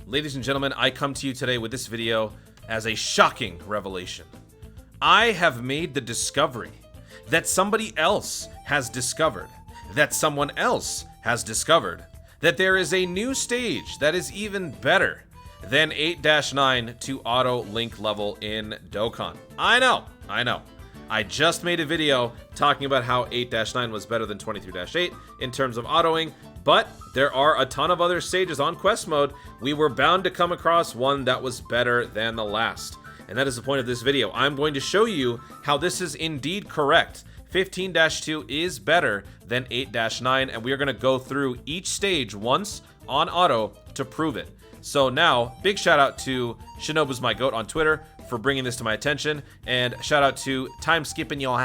Ladies and gentlemen, I come to you today with this video as a shocking revelation. I have made the discovery that somebody else has discovered, that someone else has discovered, that there is a new stage that is even better than 8-9 to auto link level in Dokkan. I know. I just made a video talking about how 8-9 was better than 23-8 in terms of autoing, but there are a ton of other stages on quest mode. We were bound to come across one that was better than the last. And that is the point of this video. I'm going to show you how this is indeed correct. 15-2 is better than 8-9, and we are going to go through each stage once on auto to prove it. So now, big shout out to Shinobu's My Goat on Twitter for bringing this to my attention, and shout out to Time Skipping Yo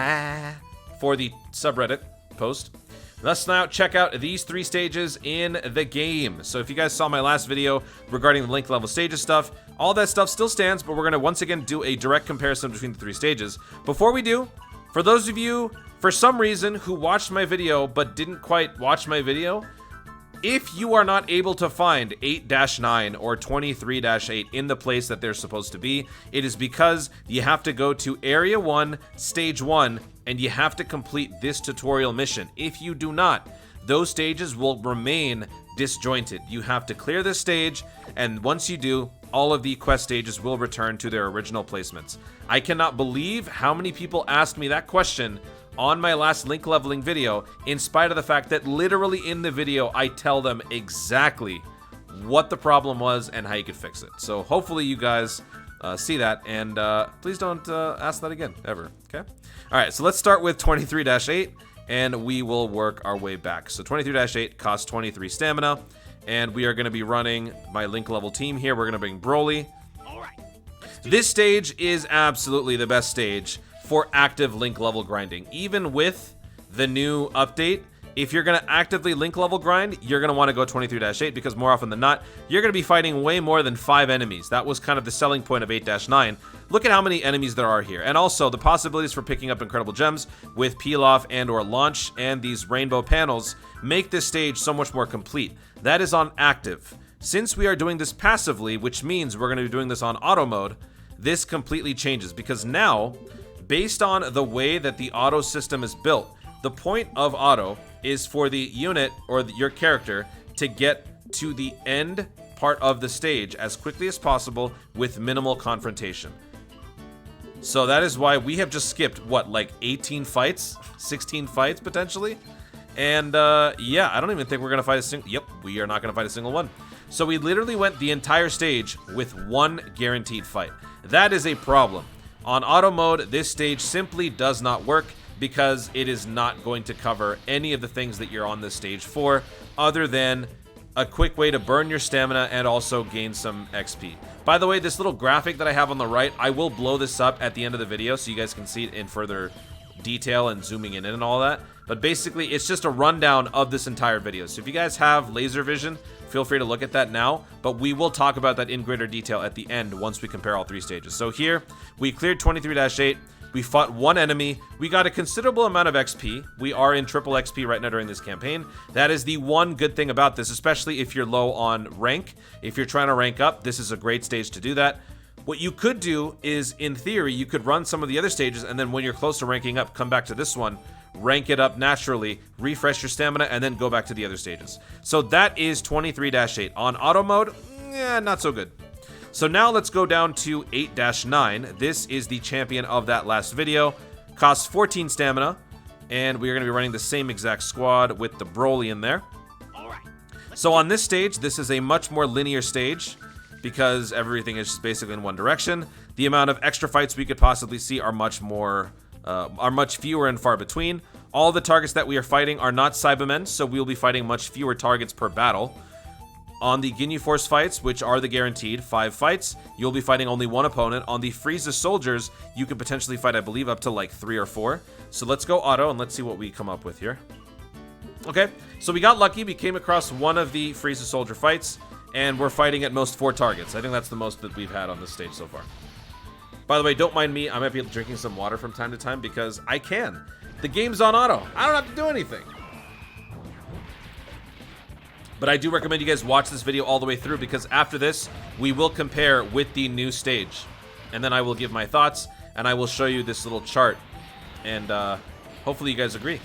for the subreddit post. Let's now check out these 3 stages in the game. So if you guys saw my last video regarding the link level stages stuff, all that stuff still stands, but we're going to once again do a direct comparison between the 3 stages. Before we do, for those of you, for some reason, who watched my video but didn't quite watch my video, if you are not able to find 8-9 or 23-8 in the place that they're supposed to be, it is because you have to go to Area 1, Stage 1, and you have to complete this tutorial mission. If you do not, those stages will remain disjointed. You have to clear this stage, and once you do, all of the quest stages will return to their original placements. I cannot believe how many people asked me that question on my last link leveling video, in spite of the fact that literally in the video I tell them exactly what the problem was and how you could fix it. So hopefully you guys see that, and please don't ask that again, ever, okay? Alright, so let's start with 23-8, and we will work our way back. So 23-8 costs 23 stamina, and we are going to be running my link level team here. We're going to bring Broly. This stage is absolutely the best stage for active link level grinding. Even with the new update, if you're going to actively link level grind, you're going to want to go 23-8 because more often than not, you're going to be fighting way more than 5 enemies. That was kind of the selling point of 8-9. Look at how many enemies there are here. And also the possibilities for picking up incredible gems with peel off and or launch and these rainbow panels make this stage so much more complete. That is on active. Since we are doing this passively, which means we're going to be doing this on auto mode, this completely changes because now, based on the way that the auto system is built, the point of auto is for the unit or your character to get to the end part of the stage as quickly as possible with minimal confrontation. So that is why we have just skipped, what, like 18 fights? 16 fights, potentially? And, yeah, I don't even think we're going to fight a single... Yep, we are not going to fight a single one. So we literally went the entire stage with 1 guaranteed fight. That is a problem. On auto mode, this stage simply does not work because it is not going to cover any of the things that you're on this stage for, other than a quick way to burn your stamina and also gain some XP. By the way, this little graphic that I have on the right, I will blow this up at the end of the video so you guys can see it in further detail and zooming in and all that. But basically, it's just a rundown of this entire video. So if you guys have laser vision, feel free to look at that now, but we will talk about that in greater detail at the end once we compare all 3 stages. So here, we cleared 23-8, we fought 1 enemy, we got a considerable amount of XP. We are in triple XP right now during this campaign. That is the one good thing about this, especially if you're low on rank. If you're trying to rank up, this is a great stage to do that. What you could do is, in theory, you could run some of the other stages, and then when you're close to ranking up, come back to this one, rank it up naturally, refresh your stamina, and then go back to the other stages. So that is 23-8. On auto mode, not so good. So now let's go down to 8-9. This is the champion of that last video. Costs 14 stamina, and we are going to be running the same exact squad with the Broly in there. So on this stage, this is a much more linear stage because everything is just basically in one direction. The amount of extra fights we could possibly see are much fewer and far between. All the targets that we are fighting are not Cybermen, so we will be fighting much fewer targets per battle. On the Ginyu Force fights, which are the guaranteed 5 fights, you'll be fighting only 1 opponent. On the Frieza Soldiers, you could potentially fight, I believe, up to like 3 or 4. So let's go auto and let's see what we come up with here. Okay, so we got lucky. We came across one of the Frieza Soldier fights, and we're fighting at most 4 targets. I think that's the most that we've had on this stage so far. By the way, don't mind me. I might be drinking some water from time to time because I can. The game's on auto. I don't have to do anything. But I do recommend you guys watch this video all the way through, because after this, we will compare with the new stage. And then I will give my thoughts, and I will show you this little chart. And hopefully you guys agree.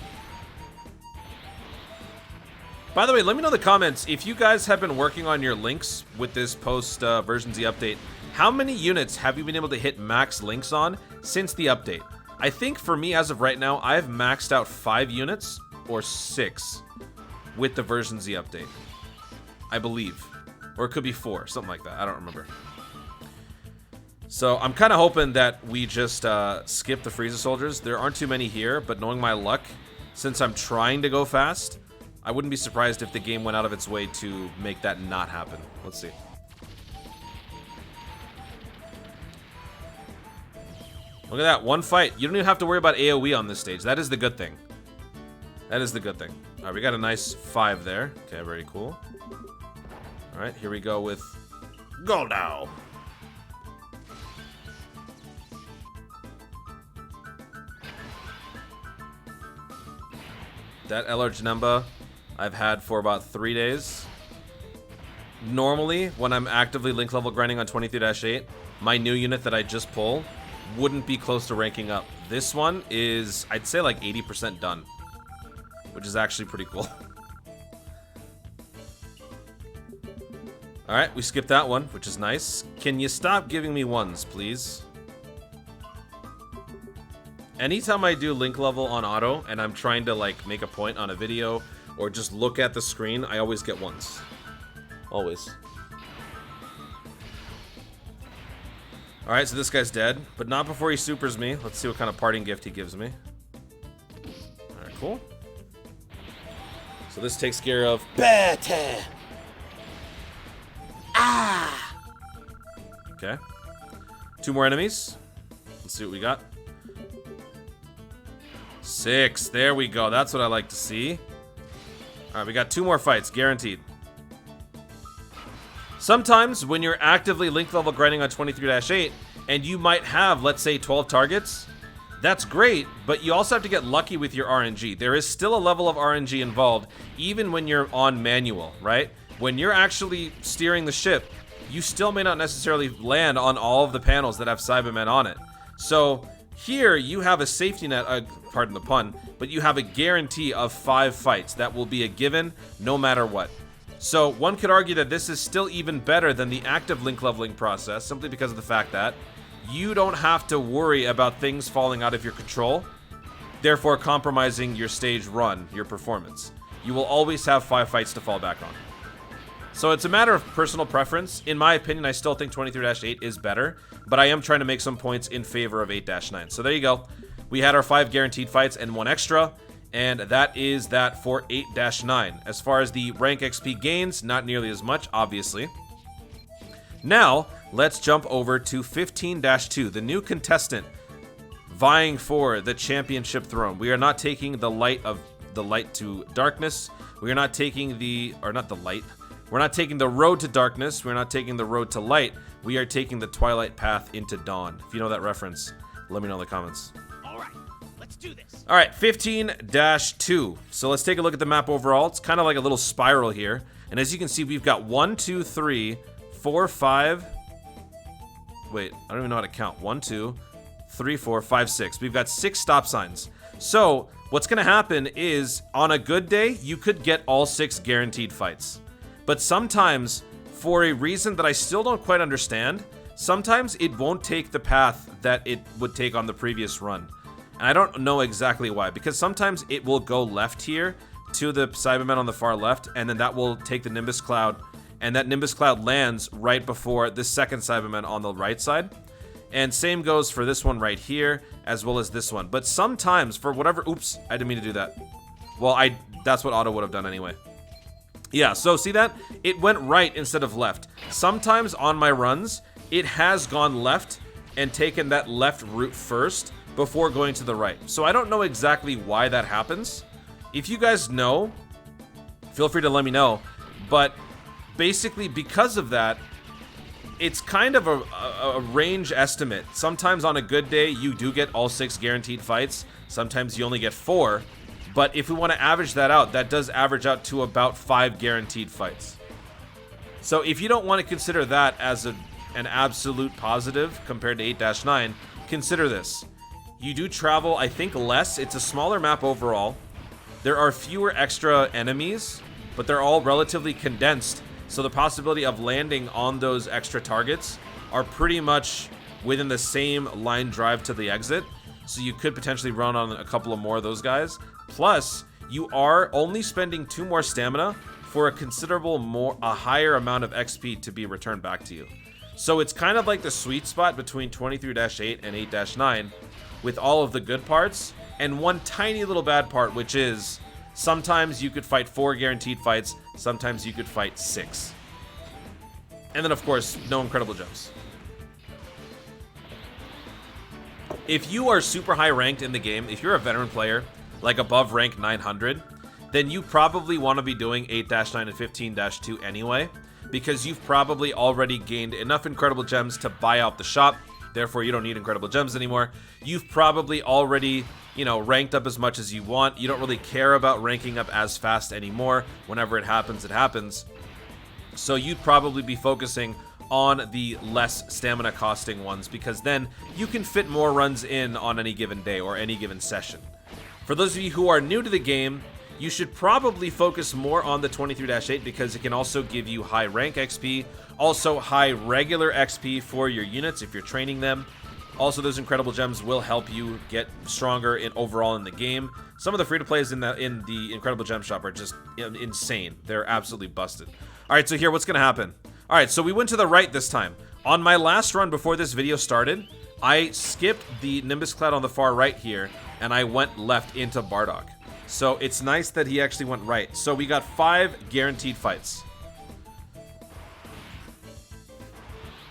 By the way, let me know in the comments if you guys have been working on your links with this post version Z update. How many units have you been able to hit max links on since the update? I think for me, as of right now, I've maxed out 5 units or 6 with the version Z update. I believe. Or it could be 4, something like that. I don't remember. So I'm kind of hoping that we just skip the Frieza soldiers. There aren't too many here, but knowing my luck, since I'm trying to go fast, I wouldn't be surprised if the game went out of its way to make that not happen. Let's see. Look at that, one fight. You don't even have to worry about AoE on this stage. That is the good thing. That is the good thing. All right, we got a nice 5 there. Okay, very cool. All right, here we go with Go Now. That LR Janemba I've had for about 3 days. Normally, when I'm actively link level grinding on 23-8, my new unit that I just pull wouldn't be close to ranking up. This one is, I'd say, like 80% done, which is actually pretty cool. Alright, we skipped that one, which is nice. Can you stop giving me ones, please? Anytime I do link level on auto and I'm trying to like make a point on a video or just look at the screen, I always get ones. Always. Alright, so this guy's dead, but not before he supers me. Let's see what kind of parting gift he gives me. Alright, cool. So this takes care of Better. Ah! Okay. 2 more enemies. Let's see what we got. 6. There we go. That's what I like to see. Alright, we got 2 more fights, guaranteed. Sometimes when you're actively link level grinding on 23-8 and you might have, let's say, 12 targets, that's great, but you also have to get lucky with your RNG. There is still a level of RNG involved, even when you're on manual, right? When you're actually steering the ship, you still may not necessarily land on all of the panels that have Cybermen on it. So here you have a safety net, pardon the pun, but you have a guarantee of 5 fights. That will be a given no matter what. So one could argue that this is still even better than the active link leveling process, simply because of the fact that you don't have to worry about things falling out of your control, therefore compromising your stage run, your performance. You will always have 5 fights to fall back on. So it's a matter of personal preference. In my opinion, I still think 23-8 is better, but I am trying to make some points in favor of 8-9. So there you go. We had our 5 guaranteed fights and 1 extra, and that is that for 8-9. As far as the rank XP gains, not nearly as much, obviously. Now, let's jump over to 15-2, the new contestant vying for the championship throne. We are not taking the light to darkness. We are not taking we're not taking the road to darkness. We're not taking the road to light. We are taking the twilight path into dawn. If you know that reference, let me know in the comments. All right, let's do this. All right, 15-2. So let's take a look at the map overall. It's kind of like a little spiral here. And as you can see, we've got 1, 2, 3, 4, 5. Wait, I don't even know how to count. 1, 2, 3, 4, 5, 6. We've got 6 stop signs. So what's going to happen is on a good day, you could get all 6 guaranteed fights. But sometimes, for a reason that I still don't quite understand, sometimes it won't take the path that it would take on the previous run. And I don't know exactly why, because sometimes it will go left here to the Cybermen on the far left, and then that will take the Nimbus Cloud, and that Nimbus Cloud lands right before the second Cybermen on the right side. And same goes for this one right here, as well as this one. But sometimes, for whatever... Oops, I didn't mean to do that. Well, that's what Auto would have done anyway. Yeah, so see that? It went right instead of left. Sometimes on my runs, it has gone left and taken that left route first before going to the right. So I don't know exactly why that happens. If you guys know, feel free to let me know. But basically, because of that, it's kind of a range estimate. Sometimes on a good day, you do get all 6 guaranteed fights. Sometimes you only get 4. But if we want to average that out, that does average out to about 5 guaranteed fights. So if you don't want to consider that as an absolute positive compared to 8-9, consider this. You do travel, I think, less. It's a smaller map overall. There are fewer extra enemies, but they're all relatively condensed. So the possibility of landing on those extra targets are pretty much within the same line drive to the exit. So you could potentially run on a couple of more of those guys. Plus, you are only spending 2 more stamina for a higher amount of XP to be returned back to you. So it's kind of like the sweet spot between 23-8 and 8-9 with all of the good parts and one tiny little bad part, which is sometimes you could fight 4 guaranteed fights, sometimes you could fight 6. And then, of course, no incredible gems. If you are super high ranked in the game, if you're a veteran player, like above rank 900, then you probably want to be doing 8-9 and 15-2 anyway, because you've probably already gained enough incredible gems to buy out the shop. Therefore, you don't need incredible gems anymore. You've probably already, ranked up as much as you want. You don't really care about ranking up as fast anymore. Whenever it happens, it happens. So you'd probably be focusing on the less stamina costing ones, because then you can fit more runs in on any given day or any given session. For those of you who are new to the game, you should probably focus more on the 23-8 because it can also give you high rank XP, also high regular XP for your units if you're training them. Also, those incredible gems will help you get stronger overall in the game. Some of the free-to-plays in the incredible gem shop are just insane. They're absolutely busted. All right, so here, what's going to happen? All right, so we went to the right this time. On my last run before this video started, I skipped the Nimbus Cloud on the far right here, and I went left into Bardock. So it's nice that he actually went right. So we got 5 guaranteed fights.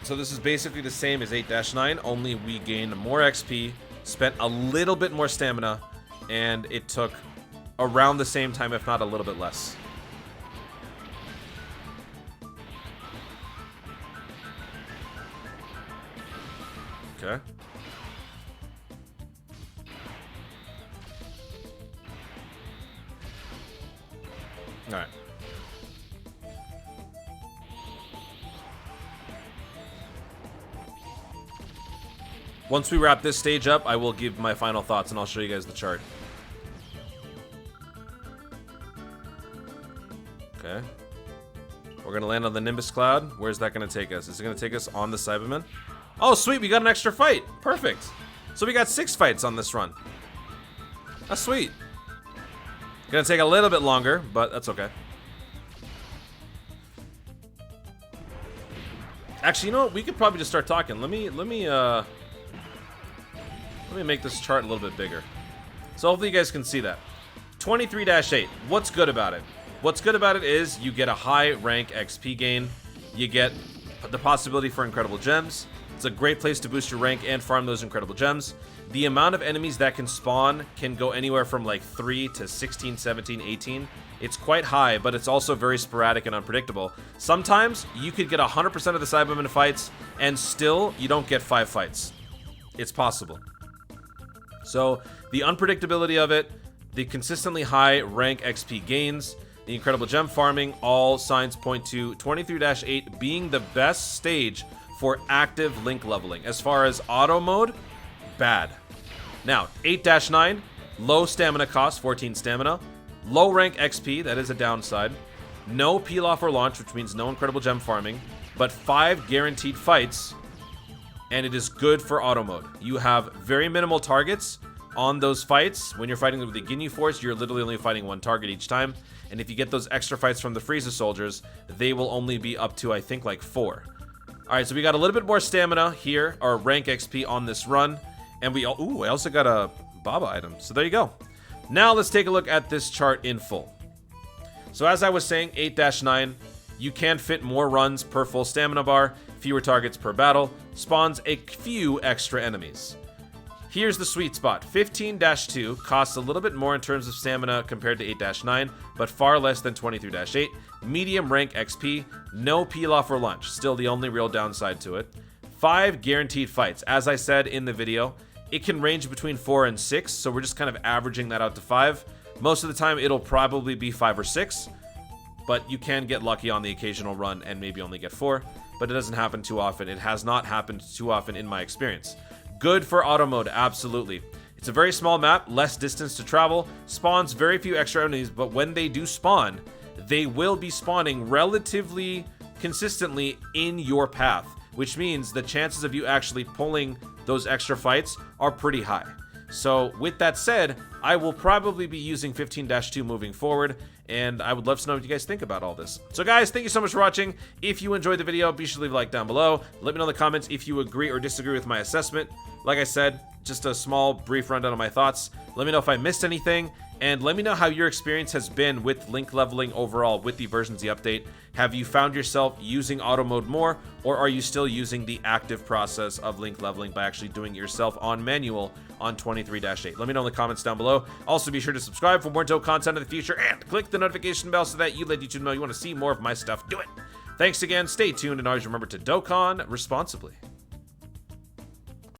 So this is basically the same as 8-9, only we gained more XP, spent a little bit more stamina, and it took around the same time, if not a little bit less. Okay. All right. Once we wrap this stage up, I will give my final thoughts and I'll show you guys the chart. Okay. We're going to land on the Nimbus Cloud. Where's that going to take us? Is it going to take us on the Cyberman? Oh, sweet. We got an extra fight. Perfect. So we got 6 fights on this run. That's sweet. Gonna take a little bit longer, but that's okay. Actually, you know what? We could probably just start talking. Let me make this chart a little bit bigger. So hopefully you guys can see that. 23-8. What's good about it? What's good about it is you get a high rank XP gain. You get the possibility for incredible gems. It's a great place to boost your rank and farm those incredible gems. The amount of enemies that can spawn can go anywhere from like 3 to 16, 17, 18. It's quite high, but it's also very sporadic and unpredictable. Sometimes you could get 100% of the Cybermen fights and still you don't get 5 fights. It's possible. So the unpredictability of it, the consistently high rank XP gains, the incredible gem farming, all signs point to 23-8 being the best stage for active link leveling. As far as auto mode, bad. Now, 8-9, low stamina cost, 14 stamina. Low rank XP, that is a downside. No peel off or launch, which means no incredible gem farming, but 5 guaranteed fights, and it is good for auto mode. You have very minimal targets on those fights. When you're fighting with the Ginyu Force, you're literally only fighting 1 target each time, and if you get those extra fights from the Frieza soldiers, they will only be up to, I think, like 4. Alright, so we got a little bit more stamina here, or rank XP on this run. And we ooh, I also got a Baba item. So there you go. Now let's take a look at this chart in full. So as I was saying, 8-9, you can fit more runs per full stamina bar, fewer targets per battle, spawns a few extra enemies. Here's the sweet spot. 15-2 costs a little bit more in terms of stamina compared to 8-9, but far less than 23-8. Medium rank XP, no peel off or lunch, still the only real downside to it. 5 guaranteed fights. As I said in the video, it can range between 4 and 6, so we're just kind of averaging that out to 5. Most of the time, it'll probably be 5 or 6, but you can get lucky on the occasional run and maybe only get 4, but it doesn't happen too often. It has not happened too often in my experience. Good for auto mode, absolutely. It's a very small map, less distance to travel, spawns very few extra enemies, but when they do spawn, they will be spawning relatively consistently in your path, which means the chances of you actually pulling those extra fights are pretty high. So with that said, I will probably be using 15-2 moving forward, and I would love to know what you guys think about all this. So guys, thank you so much for watching. If you enjoyed the video, be sure to leave a like down below. Let me know in the comments if you agree or disagree with my assessment. Like I said, just a small brief rundown of my thoughts. Let me know if I missed anything, and let me know how your experience has been with link leveling overall with the version Z update. Have you found yourself using auto mode more, or are you still using the active process of link leveling by actually doing it yourself on manual on 23-8? Let me know in the comments down below. Also, be sure to subscribe for more dope content in the future, and click the notification bell so that you let YouTube know you want to see more of my stuff. Do it! Thanks again, stay tuned, and always remember to Dokkan responsibly.